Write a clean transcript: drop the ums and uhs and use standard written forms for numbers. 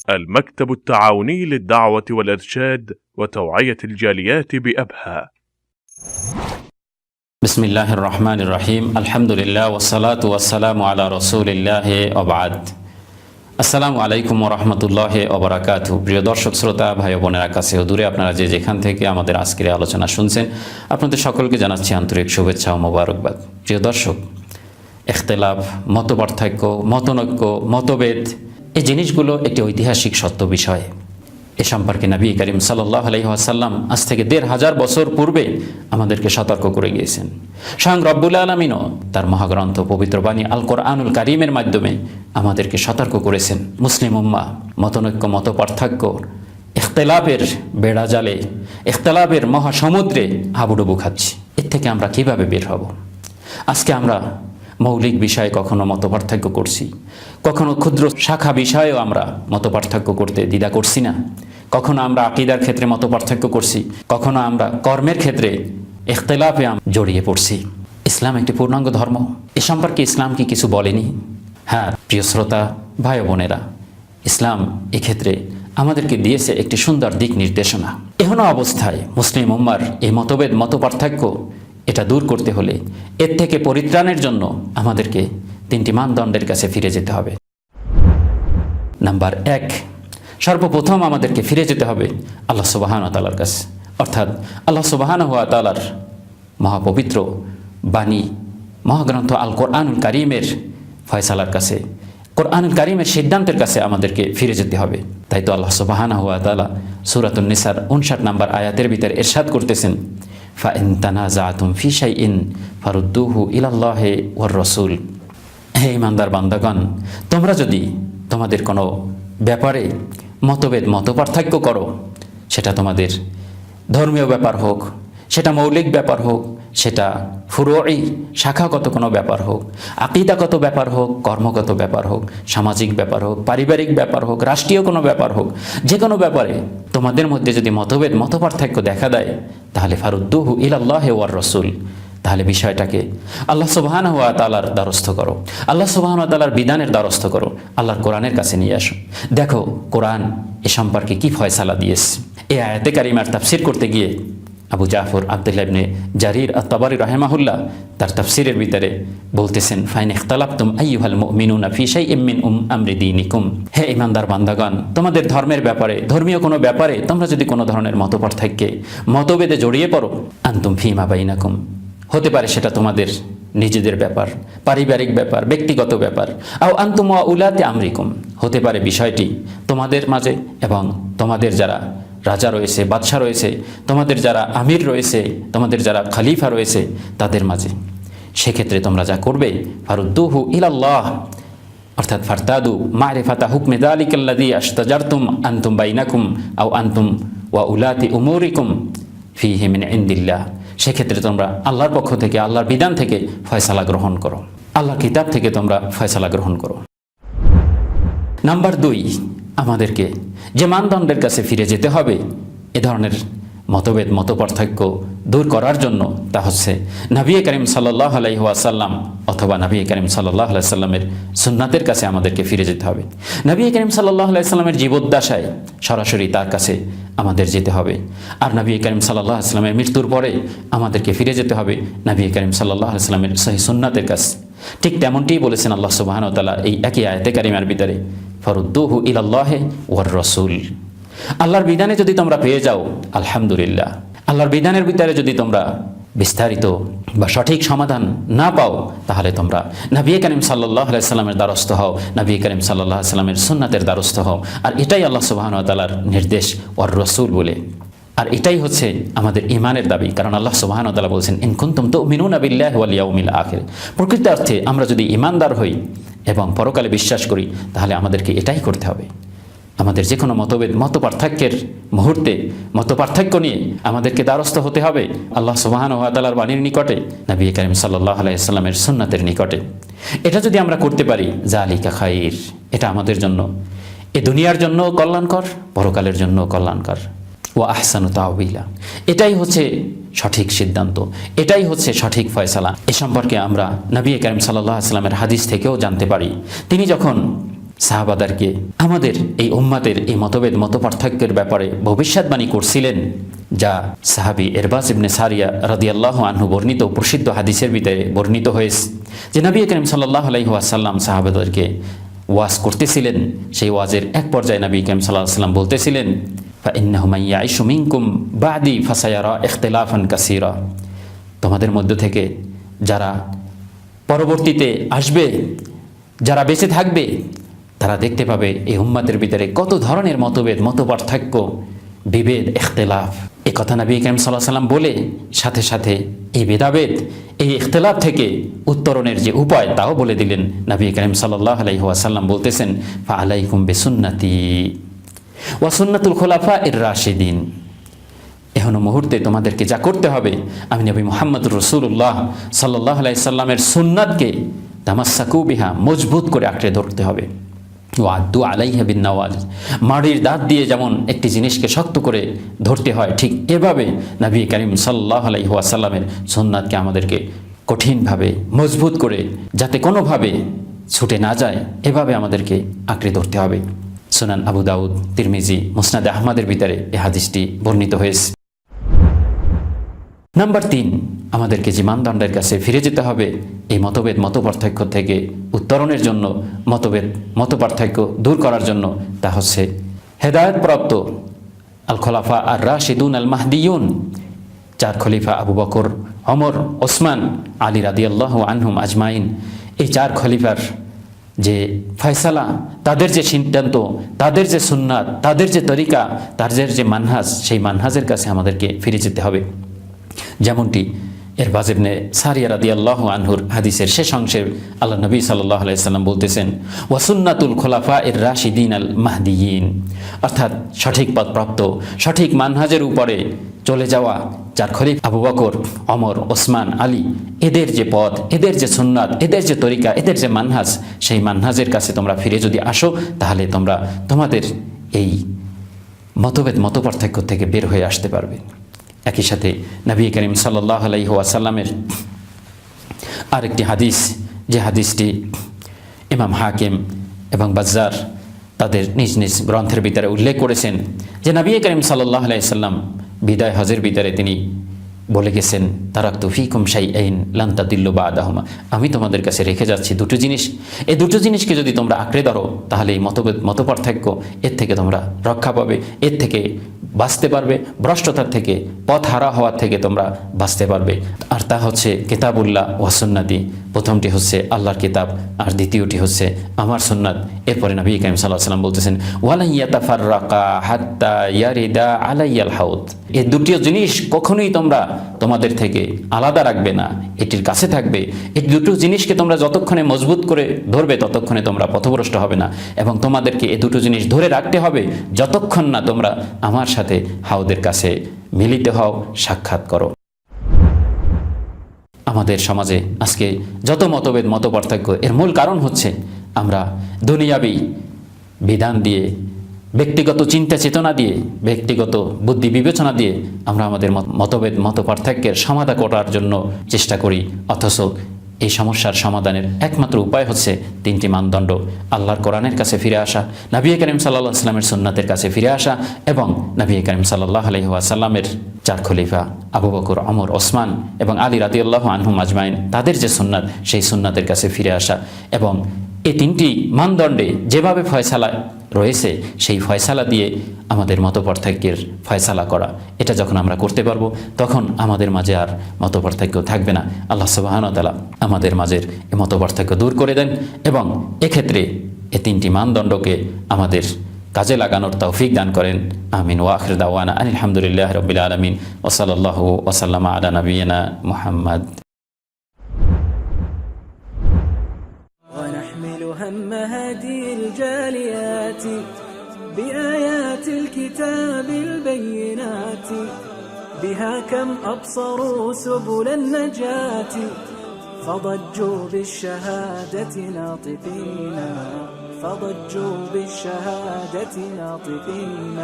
المكتب التعاوني للدعوة والإرشاد وتوعية الجاليات بأبها. بسم الله الرحمن الرحيم الحمد لله والصلاة والسلام على رسول الله وبعد আসসালামু আলাইকুম ওয়া রাহমাতুল্লাহি ওয়া বারাকাতুহু। প্রিয় দর্শক শ্রোতা ভাই ও বোনেরা কাছে ও দূরে আপনারা যে যেখান থেকে আমাদের আজকের আলোচনা শুনছেন, আপনাদের সকলকে জানাচ্ছি আন্তরিক শুভেচ্ছা ও মোবারকবাদ। প্রিয় দর্শক, ইখতিলাফ, মতপার্থক্য, মতনৈক্য, মতভেদ এই জিনিসগুলো একটি ঐতিহাসিক সত্য বিষয়। এ সম্পর্কে নবী করিম সাল্লাল্লাহু আলাইহি ওয়াসাল্লাম আজ থেকে ১৫০০ বছর পূর্বে আমাদেরকে সতর্ক করে গিয়েছেন। স্বয়ং রব্বুল আলামিনও তার মহাগ্রন্থ পবিত্র বাণী আল কোরআনুল কারীমের মাধ্যমে আমাদেরকে সতর্ক করেছেন। মুসলিম উম্মাহ মতনৈক্য, মতপার্থক্য, ইখতিলাফের বেড়াজালে, ইখতিলাফের মহাসমুদ্রে হাবুডুবু খাচ্ছি। এর থেকে আমরা কিভাবে বের হব? আজকে আমরা মৌলিক বিষয়ে কখনো মতপার্থক্য করছি, কখনো ক্ষুদ্র শাখা বিষয়েও আমরা মতপার্থক্য করতে দ্বিধা করছি না। কখনো আমরা আকীদার ক্ষেত্রে মতপার্থক্য করছি, কখনো আমরা কর্মের ক্ষেত্রে ইখতিলাফে জড়িয়ে পড়ছি। ইসলাম একটি পূর্ণাঙ্গ ধর্ম। এ সম্পর্কে ইসলাম কি কিছু বলেনি? হ্যাঁ প্রিয় শ্রোতা ভাই বোনেরা, ইসলাম এক্ষেত্রে আমাদেরকে দিয়েছে একটি সুন্দর দিক নির্দেশনা। এহেন অবস্থায় মুসলিম উম্মার এই মতভেদ, মতপার্থক্য এটা দূর করতে হলে, এর থেকে পরিত্রাণের জন্য আমাদেরকে ৩টি মানদণ্ডের কাছে ফিরে যেতে হবে। নাম্বার ১, সর্বপ্রথম আমাদেরকে ফিরে যেতে হবে আল্লাহ সুবহানাহু ওয়া তাআলার কাছে, অর্থাৎ আল্লাহ সুবহানাহু ওয়া তাআলার মহাপবিত্র বাণী, মহাগ্রন্থ আল কোরআনুল কারীমের ফয়সালার কাছে, কোরআনুল কারীমের সিদ্ধান্তের কাছে আমাদেরকে ফিরে যেতে হবে। তাই তো আল্লাহ সুবহানাহু ওয়া তাআলা সূরাতুন নিসার ৫৯ নম্বর আয়াতের ভিতরে ইরশাদ করতেছেন, ফাইন তানাজাতুম ফি শাইইন ফারুদ্দুহু ইলাল্লাহি ওয়ার রাসূল। হে ইমানদার বান্দাগণ, তোমরা যদি তোমাদের কোনো ব্যাপারে মতভেদ, মতপার্থক্য করো, সেটা তোমাদের ধর্মীয় ব্যাপার হোক, সেটা মৌলিক ব্যাপার হোক, সেটা ফুরুই শাখাগত কোনো ব্যাপার হোক, আকীদাগত ব্যাপার হোক, কর্মগত ব্যাপার হোক, সামাজিক ব্যাপার হোক, পারিবারিক ব্যাপার হোক, রাষ্ট্রীয় কোনো ব্যাপার হোক, যে কোনো ব্যাপারে তোমাদের মধ্যে যদি মতভেদ, মতপার্থক্য দেখা দেয়, তাহলে ফারুদ্দুহু ইলাল্লাহি ওয়ার রাসূল, তাহলে বিষয়টাকে আল্লাহ সুবহানাহু ওয়া তাআলার দ্বারস্থ করো, আল্লাহ সুবহানাহু ওয়া তাআলার বিধানের দ্বারস্থ করো, আল্লাহর কোরআনের কাছে নিয়ে আসো। দেখো কোরআন এ সম্পর্কে কি ফয়সালা দিয়েছে। এই আয়াতে কারিমার তাফসীর করতে গিয়ে আবু জাফর আব্দুল্লাহ ইবনে জারির আত-তাবারি রাহিমাহুল্লাহ তার তাফসীরের ভিতরে বলতেছেন, ফাইন ইখতালাফতুম আইয়ুহাল মুমিনুনা ফি শাইইম মিন আমরি দীনিকুম। হে ঈমানদার বান্দাগণ, তোমাদের ধর্মের ব্যাপারে, ধর্মীয় কোনো ব্যাপারে তোমরা যদি কোনো ধরনের মতপার্থক্যে, মতভেদে জড়িয়ে পড়ো, আনতুম ফীমা বাইনাকুম, হতে পারে সেটা তোমাদের নিজেদের ব্যাপার, পারিবারিক ব্যাপার, ব্যক্তিগত ব্যাপার, আও আনতুম ওয়া উলাতি আমরিকুম, হতে পারে বিষয়টি তোমাদের মাঝে এবং তোমাদের যারা রাজা রয়েছে, বাদশাহ রয়েছে, তোমাদের যারা আমির রয়েছে, তোমাদের যারা খলিফা রয়েছে তাদের মাঝে। সেক্ষেত্রে তোমরা যা করবে, ফারুদ্দুহু ইলাল্লাহ, অর্থাৎ ফারতাদু মারিফাতা হুকমে যালিকাল্লাযী আশতাজারতুম আনতুম বাইনাকুম আও আনতুম ওয়া উলাতি উমুরিকুম ফীহি মিন ইনদিল্লাহ। সেক্ষেত্রে তোমরা আল্লাহর পক্ষ থেকে, আল্লাহর বিধান থেকে ফয়সালা গ্রহণ করো, আল্লাহর কিতাব থেকে তোমরা ফয়সালা গ্রহণ করো। নাম্বার ২, আমাদেরকে যে মানদণ্ডের কাছে ফিরে যেতে হবে এ ধরনের মতভেদ, মতপার্থক্য দূর করার জন্য, তা হচ্ছে নবী করিম সাল্লাল্লাহু আলাইহি ওয়াসাল্লাম অথবা নবী করিম সাল্লাল্লাহু আলাইহি সাল্লামের সুন্নাতের কাছে আমাদেরকে ফিরে যেতে হবে। নবী করিম সাল্লাল্লাহু আলাইহি সাল্লামের জীবদ্দশায় সরাসরি তার কাছে আমাদের যেতে হবে। আর নবী করিম সাল্লাল্লাহু আলাইহি সাল্লামের মৃত্যুর পরে আমাদেরকে ফিরে যেতে হবে নবী করিম সাল্লাল্লাহু আলাইহি সাল্লামের সহিহ সুন্নাতের কাছে। ঠিক তেমনটিই বলেছেন আল্লাহ সুবহানাহু ওয়া তাআলা এই একই আয়াতে কারিমার ভিতরে, ফারুদ্দুহু ইলাল্লাহি ওয়ার রাসূল। আল্লাহর বিধানে যদি তোমরা পেয়ে যাও আলহামদুলিল্লাহ, আল্লাহর বিধানের ভিতরে যদি তোমরা বিস্তারিত বা সঠিক সমাধান না পাও, তাহলে তোমরা নবী করিম সাল্লাল্লাহু আলাইহি সাল্লামের দ্বারস্থ হও, নবী করিম সাল্লাল্লাহু আলাইহি সাল্লামের সুন্নাতের দ্বারস্থ হও। আর এটাই আল্লাহ সুবহানাহু ওয়া তাআলার নির্দেশ, ওয়ার রাসূল বলে। আর এটাই হচ্ছে আমাদের ঈমানের দাবি, কারণ আল্লাহ সুবহানাহু ওয়া তাআলা বলেছেন, ইন কুনতুম তুমিনুনা বিল্লাহি ওয়াল ইয়াউমিল আখির। প্রকৃত অর্থে আমরা যদি ঈমানদার হই এবং পরকালে বিশ্বাস করি, তাহলে আমাদেরকে এটাই করতে হবে। আমাদের যে কোনো মতভেদ, মতপার্থক্যের মুহূর্তে, মতপার্থক্য নিয়ে আমাদেরকে দ্বারস্থ হতে হবে আল্লাহ সুবহানাহু ওয়া তাআলার বাণীর নিকটে, নবী করিম সাল্লাল্লাহু আলাইহি সাল্লামের সুন্নাতের নিকটে। এটা যদি আমরা করতে পারি, যালিকা খাইর, এটা আমাদের জন্য এ দুনিয়ার জন্য কল্যাণকর, পরকালের জন্য কল্যাণকর। ওয়া আহসানু তাওয়িলা, এটাই হচ্ছে সঠিক সিদ্ধান্ত, এটাই হচ্ছে সঠিক ফয়সালা। এ সম্পর্কে আমরা নবী করিম সাল্লাল্লাহু আলাইহি সাল্লামের হাদিস থেকেও জানতে পারি। তিনি যখন সাহাবাদেরকে আমাদের এই উম্মাতের এই মতভেদ মতপার্থক্যের ব্যাপারে ভবিষ্যৎবাণী করছিলেন, যা সাহাবী ইরবাজ ইবনে সারিয়া রাদিয়াল্লাহু আনহু বর্ণিত প্রসিদ্ধ হাদিসের ভিতরে বর্ণিত হয়েছে যে নবী করিম সাল্লাল্লাহু আলাইহি ওয়াসাল্লাম সাহাবাদেরকে ওয়াজ করতেছিলেন। সেই ওয়াজের এক পর্যায়ে নবী করিম সাল্লাল্লাহু আলাইহি ওয়াসাল্লাম বলতেছিলেন, ফাইন্নাহু মান ইয়াইশু মিনকুম বা'দি ফাসায়ারা ইখতিলাফান কাসীরা, তোমাদের মধ্য থেকে যারা পরবর্তীতে আসবে, যারা বেঁচে থাকবে, তারা দেখতে পাবে এই উম্মাতের ভিতরে কত ধরনের মতভেদ মতপার্থক্য বিভেদ ইখতিলাফ। এই কথা নবী করিম সাল্লাল্লাহু আলাইহি ওয়াসাল্লাম বলে সাথে সাথে এই ভেদাভেদ এই ইখতিলাফ থেকে উত্তরণের যে উপায় তাও বলে দিলেন। নবী করিম সাল্লাল্লাহু আলাইহি ওয়াসাল্লাম বলতেছেন, ফা আলাইকুম বিসুন্নতি ওয়া সুন্নাতুল খুলাফাইর রাশিদিন, এখনো মুহূর্তে তোমাদেরকে যা করতে হবে, আমি নবী মুহাম্মদুর রাসূলুল্লাহ সাল্লাল্লাহু আলাইহি সাল্লামের সুন্নাতকে তামাসসাকু বিহা মজবুত করে আঁকড়ে ধরতে হবে। ওয়াদ্দু আলাইহা বিন নাওয়াজিজ, মাড়ির দাঁত দিয়ে যেমন একটি জিনিসকে শক্ত করে ধরতে হয়, ঠিক এভাবে নবী করিম সাল্লাল্লাহু আলাইহি ওয়াসাল্লামের সুন্নাতকে আমাদেরকে কঠিনভাবে মজবুত করে যাতে কোনোভাবে ছুটে না যায় এভাবে আমাদেরকে আঁকড়ে ধরতে হবে। সুনান আবু দাউদ, তিরমিজি, মুসনাদে আহমদের ভিতরে এই হাদিসটি বর্ণিত হয়েছে। নাম্বার 3, আমাদেরকে যে মানদণ্ডের কাছে ফিরে যেতে হবে এই মতভেদ মতপার্থক্য থেকে উত্তরণের জন্য, মতভেদ মতপার্থক্য দূর করার জন্য, তা হচ্ছে হেদায়েতপ্রাপ্ত আল খোলাফা আর রাশিদুন আল মাহদিয়ুন, 4 খলিফা আবু বকর, ওমর, ওসমান, আলী রাদিয়াল্লাহু আনহুম আজমাইন, এই 4 খলিফার যে ফয়সালা, তাদের যে সিদ্ধান্ত, তাদের যে সুন্নাত, তাদের যে তরিকা, তাদের যে মানহাজ, সেই মানহাজের কাছে আমাদেরকে ফিরে যেতে হবে। যেমনটি ইরবাজ ইবনে সারিয়া রাদিয়াল্লাহু আনহুর হাদিসের শেষ অংশে আল্লাহ নবী সাল্লাল্লাহু আলাইহি সাল্লাম বলতেছেন, ওয়া সুন্নাতুল খুলাফাইর রাশিদিন আল মাহদিয়িন, অর্থাৎ সঠিক পথপ্রাপ্ত সঠিক মানহাজের উপরে চলে যাওয়া 4 খলিফা আবু বকর, ওমর, ওসমান, আলী, এদের যে পথ, এদের যে সুন্নাত, এদের যে তরিকা, এদের যে মানহাজ, সেই মানহাজের কাছে তোমরা ফিরে যদি আসো, তাহলে তোমরা তোমাদের এই মতভেদ মতপার্থক্য থেকে বের হয়ে আসতে পারবে। একই সাথে নবী করিম সাল্লাল্লাহু আলাইহি ওয়াসাল্লামের আরেকটি হাদিস, যে হাদিসটি ইমাম হাকিম এবং বাজ্জার তাদের নিজ নিজ গ্রন্থের ভিতরে উল্লেখ করেছেন, যে নবী করিম সাল্লাল্লাহু আলাইহি ওয়াসাল্লাম বিদায় হজের ভিতরে তিনি বলে গেছেন, তারাকতু ফিকুম শাইআইন লান তাদিল্লু বা'দাহুমা, আমি তোমাদের কাছে রেখে যাচ্ছি 2টো জিনিস, এই 2টো জিনিসকে যদি তোমরা আঁকড়ে ধরো তাহলে এই মতভেদ মতপার্থক্য এর থেকে তোমরা রক্ষা পাবে, এর থেকে বাঁচতে পারবে, ভ্রষ্টতার থেকে, পথ হারা হওয়ার থেকে তোমরা বাঁচতে পারবে। আর তা হচ্ছে কিতাবুল্লাহ ওয়া সুন্নতি, প্রথমটি হচ্ছে আল্লাহর কিতাব আর দ্বিতীয়টি হচ্ছে আমার সুন্নাত। এরপরে নবী করিম সাল্লাল্লাহু আলাইহি ওয়াসাল্লাম বলতেছেন, ওয়ালা ইয়াতাফাররাকা হাত্তা ইয়ারিদা আলাইয়াল হাউদ, এই 2টি জিনিস কখনোই তোমরা তোমাদের থেকে আলাদা রাখবে না, এটির কাছে থাকবে। এই 2টো জিনিসকে তোমরা যতক্ষণে মজবুত করে ধরবে ততক্ষণে তোমরা পথভ্রষ্ট হবে না, এবং তোমাদেরকে এই 2টো জিনিস ধরে রাখতে হবে যতক্ষণ না তোমরা আমার সাথে হাউদের কাছে মিলিত হও, সাক্ষাৎ করো। আমাদের সমাজে আজকে যত মতভেদ মতপার্থক্য, এর মূল কারণ হচ্ছে আমরা দুনিয়াবী বিধান দিয়ে, ব্যক্তিগত চিন্তা চেতনা দিয়ে, ব্যক্তিগত বুদ্ধি বিবেচনা দিয়ে আমরা আমাদের মতভেদ মতপার্থক্যের সমাধান করার জন্য চেষ্টা করি, অথচ এই সমস্যার সমাধানের একমাত্র উপায় হচ্ছে 3টি মানদণ্ড: আল্লাহর কোরআনের কাছে ফিরে আসা, নবী করিম সাল্লাল্লাহু আলাইহি ওয়াসাল্লামের সুন্নাতের কাছে ফিরে আসা, এবং নবী করিম সাল্লাল্লাহু আলাইহি ওয়াসাল্লামের 4 খলিফা আবু বকর, ওমর, ওসমান এবং আলী রাদিয়াল্লাহু আনহুম আজমাইন, তাদের যে সুন্নাত, সেই সুন্নাতের কাছে ফিরে আসা। এবং এই 3টি মানদণ্ডে যেভাবে ফয়সালা রয়েছে সেই ফয়সালা দিয়ে আমাদের মতপার্থক্যের ফয়সালা করা, এটা যখন আমরা করতে পারবো তখন আমাদের মাঝে আর মতপার্থক্য থাকবে না। আল্লাহ সুবহানাহু ওয়া তাআলা আমাদের মাঝের এই মতপার্থক্য দূর করে দেন এবং এক্ষেত্রে এই 3টি মানদণ্ডকে আমাদের কাজে লাগানোর তৌফিক দান করেন। আমিন। ওয়া আখির দাওয়ানা আলহামদুলিল্লাহি রাব্বিল আলামিন ওয়া সাল্লাল্লাহু ওয়া সাল্লামা আলা নাবিয়িনা মুহাম্মদ। هم هدي الجاليات بآيات الكتاب البينات بها كم أبصروا سبل النجاة فضجوا بالشهادة ناطقين فضجوا بالشهادة ناطقين